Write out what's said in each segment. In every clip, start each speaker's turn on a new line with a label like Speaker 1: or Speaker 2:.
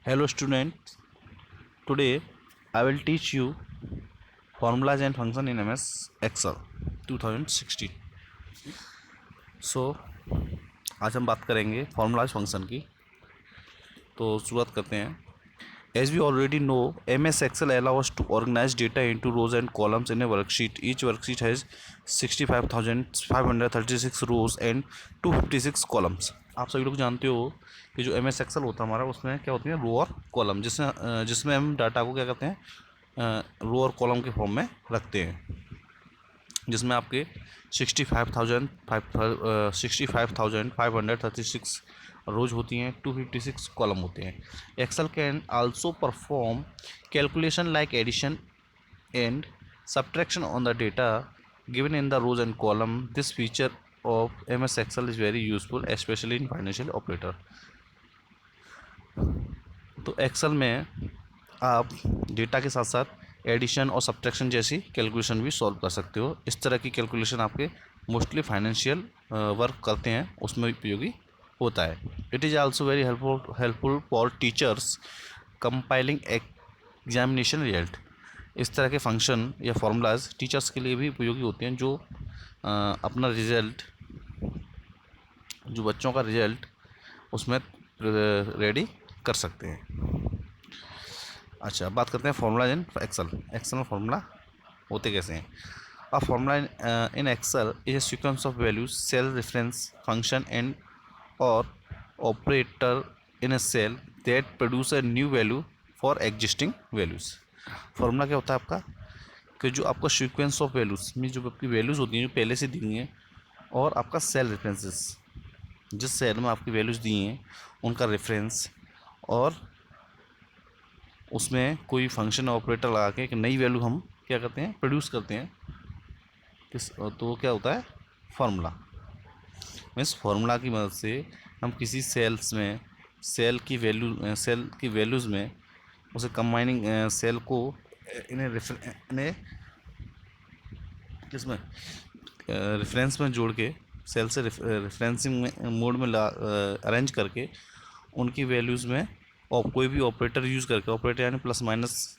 Speaker 1: Hello students, today I will teach you formulas and function in MS Excel 2016. So आज हम बात करेंगे formulas function की। तो शुरुआत करते हैं। As we already know, MS Excel allows us to organize data into rows and columns in a worksheet. Each worksheet has 65,536 rows and 256 columns. आप सभी लोग जानते हो कि जो MS Excel होता है हमारा, उसमें क्या होती है रो और कॉलम, जिसमें हम डाटा को क्या करते हैं रो और कॉलम के फॉर्म में रखते हैं, जिसमें आपके 65,536 रोज होती हैं, 256 कॉलम होते हैं। Excel can also perform calculation like addition and subtraction on the data given in the rows and column. This feature of MS Excel is very useful specially in financial operator. तो Excel में आप data के साथ साथ addition और subtraction जैसी calculation भी solve कर सकते हो। इस तरह की कैलकुलेशन आपके मोस्टली फाइनेंशियल वर्क करते हैं उसमें उपयोगी होता है। It is also very helpful for teachers compiling examination result. इस तरह के फंक्शन या फार्मूलाज टीचर्स के लिए भी उपयोगी होते हैं, जो अपना रिजल्ट, जो बच्चों का रिजल्ट उसमें रेडी कर सकते हैं। अच्छा, बात करते हैं फार्मूला इन एक्सेल। एक्सेल में फार्मूला होते कैसे हैं। A formula in Excel is a sequence of values, cell reference function and और operator in a cell that produce a new value for existing values. Formula क्या होता है आपका कि जो आपका सीक्वेंस ऑफ वैल्यूज में जो आपकी वैल्यूज़ होती हैं जो पहले से दी हुई हैं, और आपका सेल रेफरेंसेस, जिस सेल में आपकी वैल्यूज़ दी हैं उनका रेफरेंस, और उसमें कोई फंक्शन ऑपरेटर लगा के एक नई वैल्यू हम क्या करते हैं प्रोड्यूस करते हैं तो क्या होता है फार्मूला। मीन्स फार्मूला की मदद से हम किसी सेल की वैल्यूज़ में उसे कंबाइनिंग सेल को इन्हें किसमें रेफरेंस में जोड़ के सेल से रेफरेंसिंग में मोड में अरेंज करके उनकी वैल्यूज़ में और कोई भी ऑपरेटर यूज़ करके, ऑपरेटर यानी प्लस माइनस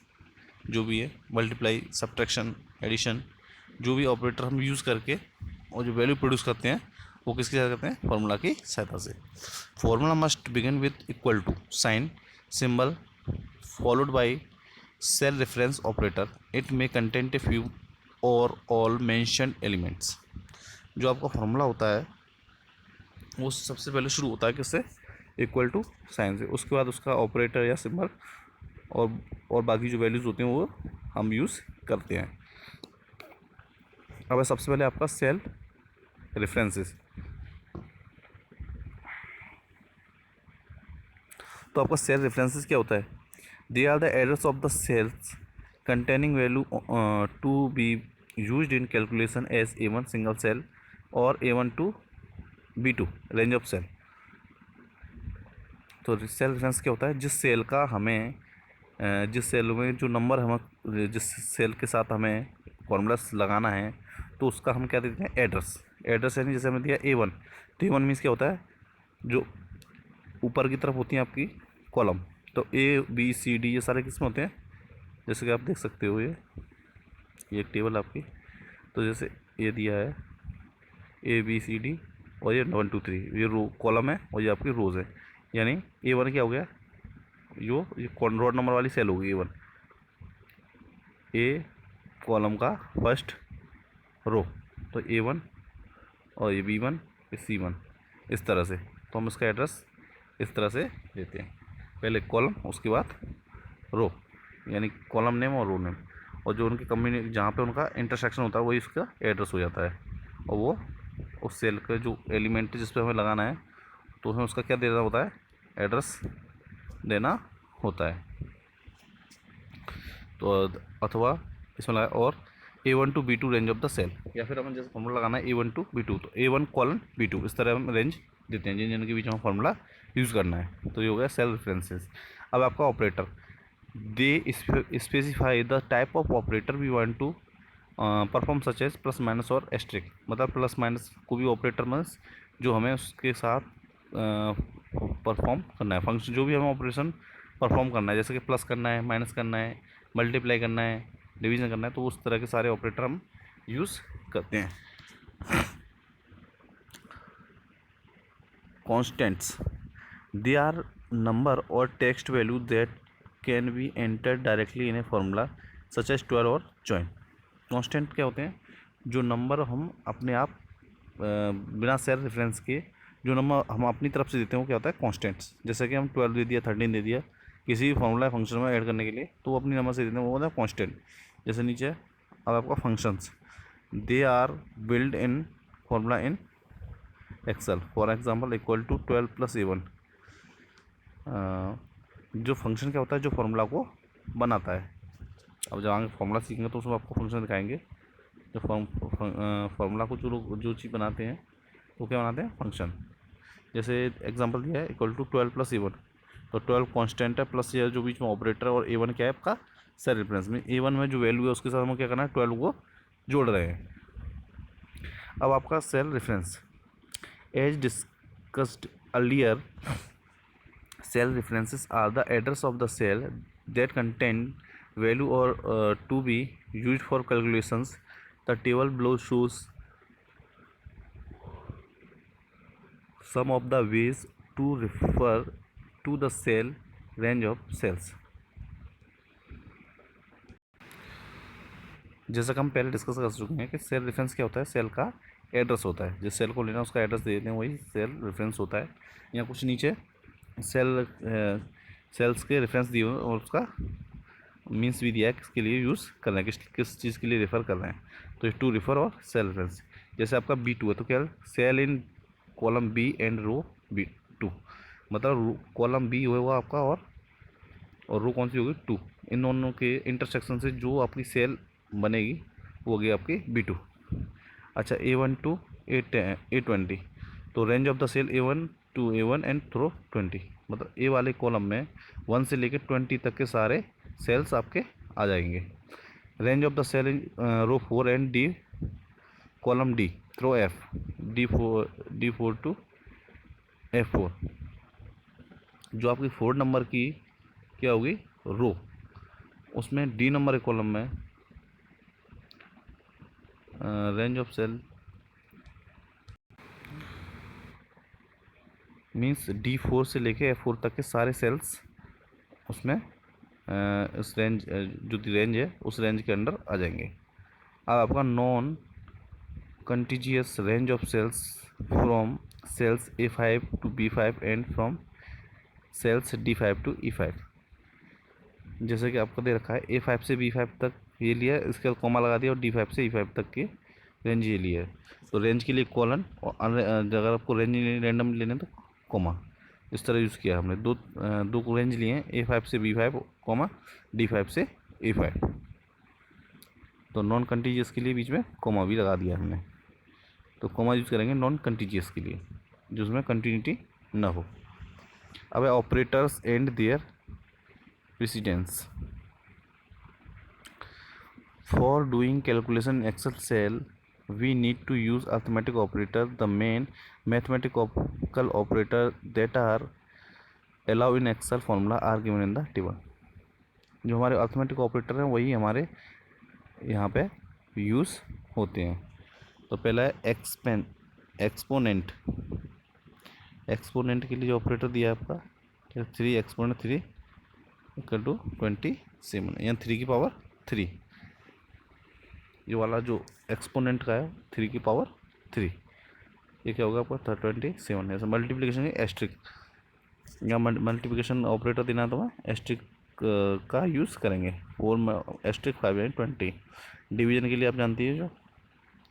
Speaker 1: जो भी है, मल्टीप्लाई, सब्ट्रैक्शन, एडिशन, जो भी ऑपरेटर हम यूज़ करके और जो वैल्यू प्रोड्यूस करते हैं वो किसकी सहायता करते हैं फार्मूला की सहायता से। Formula must begin with equal to sign symbol followed by cell reference operator. It may contain a few और ऑल मेंशन्ड एलिमेंट्स। जो आपका फार्मूला होता है वो सबसे पहले शुरू होता है किससे, इक्वल टू साइन से। उसके बाद उसका ऑपरेटर या सिंबल और बाकी जो वैल्यूज़ होती हैं वो हम यूज़ करते हैं। अब सबसे पहले आपका सेल रेफरेंसेस। तो आपका सेल रेफरेंसेस क्या होता है, they are the address of the cells containing value to be used in calculation as A1 single cell और A1 to B2 range of cell. तो सेल रेफरेंस क्या होता है, जिस सेल में जो नंबर जिस सेल के साथ हमें फॉर्मूलास लगाना है तो उसका हम क्या देते हैं एड्रेस यानी जैसे हमें दिया A1, तो A1 मीन्स क्या होता है जो ऊपर की तरफ होती हैं आपकी कॉलम। तो A B C D ये सारे किस में होते हैं, जैसे कि आप देख सकते हो ये एक टेबल आपकी। तो जैसे ये दिया है ABCD और ये 1 2 3 ये रो कॉलम है और ये आपकी रोज़ है। यानी A1 क्या हो गया, ये रोड नंबर वाली सेल होगी A1, ए कॉलम का फर्स्ट रो, तो A1 और ये B1 ये C1 इस तरह से। तो हम इसका एड्रेस इस तरह से देते हैं, पहले कॉलम उसके बाद रो, यानी कॉलम नेम और रो नेम, और जो उनके कम्युनिटी जहाँ पे उनका इंटरसेक्शन होता है वही इसका एड्रेस हो जाता है। और वो उस सेल का जो एलिमेंट जिस पे हमें लगाना है तो हमें उसका क्या देना होता है, एड्रेस देना होता है। तो अथवा इसमें लगा और A1 to B2 range of the cell, या फिर हमें जैसे फॉर्मूला लगाना है A1 to B2 तो A1 कॉलन B2 इस तरह हम रेंज देते हैं जिन के बीच में फॉर्मूला यूज़ करना है। तो ये हो गया सेल रेफरेंसेस। अब आपका operator, they specify the type of operator we want to perform such as plus minus और एस्ट्रिक। मतलब प्लस माइनस को भी ऑपरेटर मीन्स जो हमें उसके साथ परफॉर्म करना है फंक्शन, जो भी हमें ऑपरेशन परफॉर्म करना है, जैसे कि प्लस करना है, माइनस करना है, मल्टीप्लाई करना है, डिवीजन करना है, तो उस तरह के सारे ऑपरेटर हम यूज़ करते हैं। कॉन्स्टेंट्स, दे आर नंबर और text value that can be enter directly in a formula such as 12 और जॉइन। कॉन्स्टेंट क्या होते हैं? जो नंबर हम अपने आप बिना सेल रेफरेंस के जो नंबर हम अपनी तरफ से देते हैं वो क्या होता है? कॉन्स्टेंट्स। जैसे कि हम 12 दे दिया, 13 दे दिया किसी भी फॉर्मूला फंक्शन में ऐड करने के लिए, तो वो अपनी नंबर से देते हैं, वो होता है कॉन्स्टेंट। जैसे नीचे अब आपका functions, they are build in formula in Excel, for example equal to 12 plus A1। जो फंक्शन क्या होता है? जो फॉर्मूला को बनाता है। अब जब आगे फॉर्मूला सीखेंगे तो उसमें आपको फंक्शन दिखाएंगे। जो फॉर्मूला को जो चीज़ बनाते हैं वो क्या बनाते हैं? फंक्शन। जैसे एग्जांपल दिया है इक्वल टू 12 प्लस A1, तो 12 कांस्टेंट है, प्लस ये जो बीच में ऑपरेटर, और A1 क्या है? आपका सेल रेफरेंस में। A1 में जो वैल्यू है उसके साथ हमें क्या करना है? 12 को जोड़ रहे हैं। अब आपका cell reference, as discussed earlier, cell references are the address of the cell that contain value or to be used for calculations. The table below shows some of the ways to refer to the cell range of cells. जैसा कि हम पहले discuss कर चुके हैं कि cell reference क्या होता है? सेल का एड्रेस होता है। जिस सेल को लेना उसका एड्रेस दे देते हैं, वही सेल रेफरेंस होता है। या कुछ नीचे सेल्स के रेफरेंस दिए हुए और उसका मीन्स भी दिया है किसके लिए यूज़ कर रहे हैं, किस चीज़ के लिए रेफ़र कर रहे हैं। तो टू रेफ़र और सेल रेफरेंस। जैसे आपका B2 है तो क्या? Cell in column B and row B2, मतलब कॉलम B होगा आपका और रो कौन सी होगी? 2। इन दोनों के इंटरसेक्शन से जो आपकी सेल बनेगी वो होगी आपकी B2। अच्छा, A1 टू A20, तो range of the cell A1 to A1 and through 20, मतलब ए वाले कॉलम में 1 से लेकर 20 तक के सारे सेल्स आपके आ जाएंगे। Range of the cell in row 4 and D column D through F, D4 to F4, जो आपकी 4 नंबर की क्या होगी? रो, उसमें D नंबर के कॉलम में range of cell means D4 से लेके F4 तक के सारे सेल्स उसमें इस रेंज जो रेंज है उस रेंज के अंडर आ जाएंगे। अब आपका non contiguous range of cells from cells A5 to B5 and from cells D5 to E5। जैसे कि आपको दे रखा है A5 से B5 तक ये लिया, इसके कॉमा लगा दिया, और D5 से E5 तक की रेंज ये लिया है। तो रेंज के लिए कॉलन, और अगर आपको रेंज रैंडम लेने तो कॉमा, इस तरह यूज़ किया हमने। दो रेंज लिए हैं, A5 से B5 कॉमा D5 से A5। तो नॉन कंटिजियस के लिए बीच में कॉमा भी लगा दिया हमने। तो कॉमा यूज़ करेंगे नॉन कंटिजियस के लिए, जिसमें कंटिन्यूटी ना हो। अब operators and their precedence. For doing calculation in Excel cell, we need to use arithmetic operator. The main mathematical operator that are allowed in Excel formula are given in the table. जो हमारे arithmetic operator हैं वही हमारे यहाँ पे use होते हैं। तो पहला है एक्सपोनेंट। एक्सपोनेंट के लिए जो ऑपरेटर दिया है आपका 3 एक्सपोनेंट 3 इक्वल टू 27, या 3 की पावर 3। ये वाला जो एक्सपोनेंट का है 3 की पावर 3, ये क्या होगा आपका 27। ऐसा मल्टीप्लिकेशन की एस्ट्रिक, या मल्टीप्लिकेशन ऑपरेटर देना है तो मैं एस्ट्रिक का यूज़ करेंगे। 4 में एस्ट्रिक 5 यानी 20। डिवीजन के लिए आप जानती है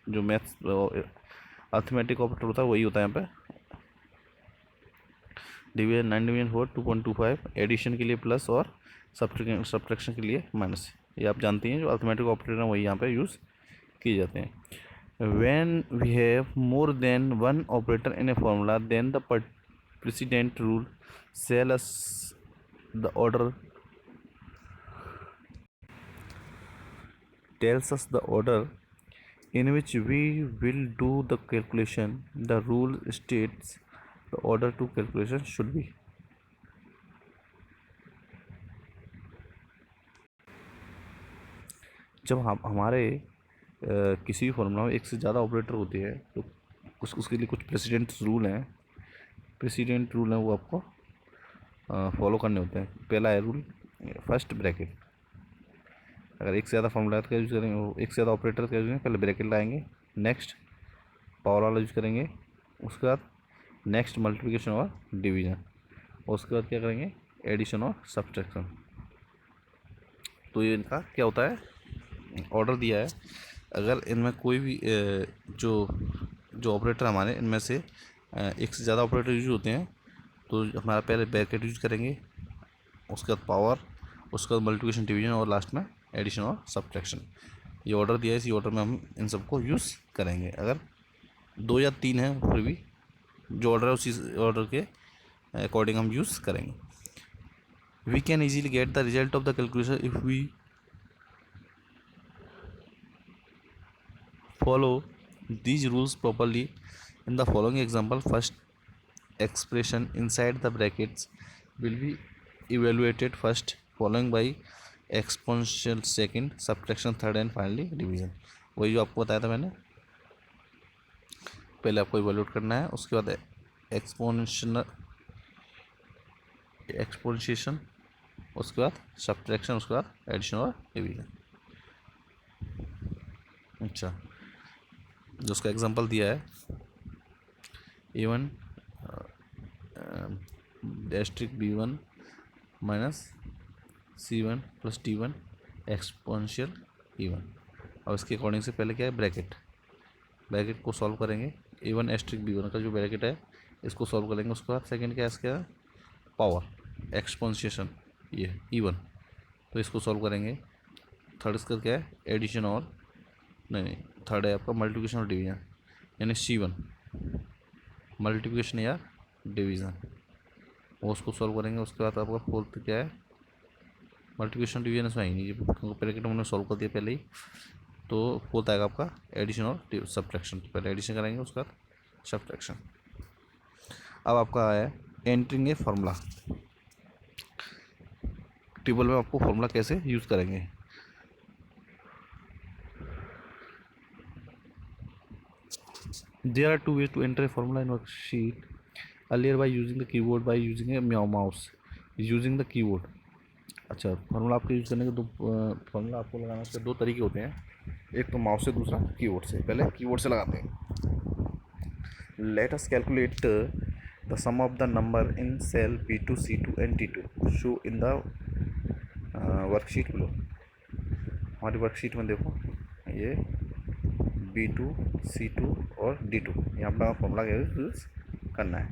Speaker 1: जो मैथ्स अर्थमेटिक ऑपरेटर होता है वही होता है यहाँ पे। डिवीजन 9 डिवीजन 4 2.25, एडिशन के लिए प्लस और सब्ट्रैक्शन के लिए माइनस, ये आप जानती हैं। जो अर्थमेटिक ऑपरेटर हैं वही यहाँ पे यूज़ किए जाते हैं। When we have more than one operator in a formula then the precedence rule सेल us the order tells us the order in which we will do the calculation. The rule states the order to calculation should be. जब हम हमारे किसी भी formula में एक से ज़्यादा ऑपरेटर होते हैं तो उसके लिए कुछ प्रेसिडेंट रूल हैं। प्रेसिडेंट रूल हैं वो आपको फॉलो करने होते हैं। पहला है रूल, फर्स्ट ब्रैकेट। अगर एक से ज़्यादा फॉर्मूला का यूज़ करेंगे, वो एक से ज़्यादा ऑपरेटर का यूज़ करेंगे, पहले ब्रैकेट लाएंगे, नेक्स्ट पावर वाला यूज़ करेंगे, उसके बाद नेक्स्ट मल्टीप्लिकेशन और डिवीज़न, और उसके बाद क्या करेंगे, एडिशन और सब्ट्रैक्शन। तो ये इनका क्या होता है, ऑर्डर दिया है। अगर इनमें कोई भी जो ऑपरेटर हमारे इनमें से एक से ज़्यादा ऑपरेटर यूज होते हैं तो हमारा पहले ब्रैकेट यूज करेंगे, उसके बाद पावर, उसके बाद मल्टीप्लिकेशन, डिवीजन और लास्ट में एडिशन और सब्ट्रैक्शन। ये ऑर्डर दिया है, इसी ऑर्डर में हम इन सबको यूज़ करेंगे। अगर 2 या 3 है फिर भी जो ऑर्डर है उसी ऑर्डर के अकॉर्डिंग हम यूज़ करेंगे। We can easily get the result of the calculation if we follow these rules properly. In the following example, first expression inside the brackets will be evaluated first, following by exponential second, subtraction third and finally division। वही जो आपको बताया था मैंने, पहले आपको evaluate करना है, उसके बाद एक्सपोनेंशिएशन, उसके बाद सब्ट्रैक्शन, उसके बाद एडिशन और डिवीजन। अच्छा, जो उसका एग्जांपल दिया है, A1 डैस्ट्रिक B1 minus C1 plus D1 exponential E1। और इसके अकॉर्डिंग से पहले क्या है, ब्रैकेट को सॉल्व करेंगे। A1 एस्ट्रिक B1 का जो ब्रैकेट है इसको सॉल्व करेंगे, उसके बाद सेकंड क्या है इसका, पावर एक्सपोनेंशिएशन ये E1, तो इसको सॉल्व करेंगे। थर्ड इसका क्या है, एडिशन और नहीं, थर्ड है आपका मल्टीप्लिकेशन और डिवीजन, यानी C1 मल्टीप्लिकेशन या डिवीज़न, वो उसको सॉल्व करेंगे। उसके बाद आपका फोर्थ क्या है, मल्टीप्लिकेशन डिवीजन इसमें ही नहीं, क्योंकि ब्रैकेट हमने सॉल्व कर दिया पहले ही। तो फोर्थ आएगा आपका एडिशन और सब्ट्रैक्शन। तो पहले एडिशन करेंगे, उसके बाद सब्ट्रैक्शन। अब आपका है एंटरिंग ए फार्मूला। टेबल में आपको फार्मूला कैसे यूज़ करेंगे। There are two ways to enter a formula in worksheet. Earlier by using the keyboard, by using a mouse, using the keyboard। अच्छा, फार्मूला आपके यूज़ करने के फार्मूला आपको लगाने के 2 तरीके होते हैं, एक तो माउस से, दूसरा कीबोर्ड से। पहले कीबोर्ड से लगाते हैं। Let us calculate the sum of the number in cell B2, C2 and D2 show in the worksheet below. हमारी वर्कशीट में देखो, ये B2, C2 और D2, यहाँ पर फॉर्मूला यूज़ करना है।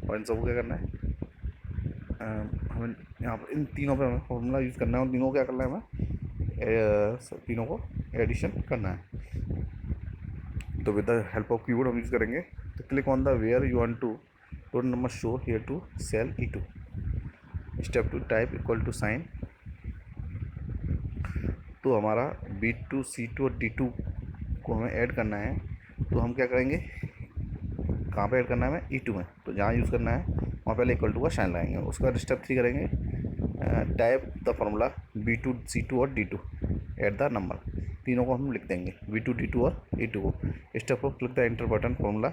Speaker 1: और इन सबको क्या करना है, हमें यहाँ पर इन तीनों पे हमें फॉर्मूला यूज़ करना है, और तीनों को क्या करना है, हमें तीनों को एडिशन करना है। तो with the help of keyboard हम यूज़ करेंगे। तो click on the where you want to total number show here to cell E2। Step 2, type equal to sign. तो हमारा B2, C2 और D2 को हमें ऐड करना है, तो हम क्या करेंगे, कहाँ पे ऐड करना है हमें, E2 में। तो जहाँ यूज़ करना है वहाँ पहले इक्वल टू का साइन लगाएंगे। उसका स्टेप 3 करेंगे, type the formula B2, C2 और D2 ऐड द नंबर। तीनों को हम लिख देंगे, B2, D2 और E2 को। Step 4, click the enter button formula,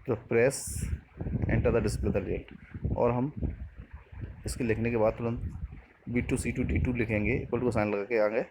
Speaker 1: तो press enter the display the result. और हम इसके लिखने के बाद तुरंत B2, C2, D2 लिखेंगे, इक्वल टू का साइन लगा के आगे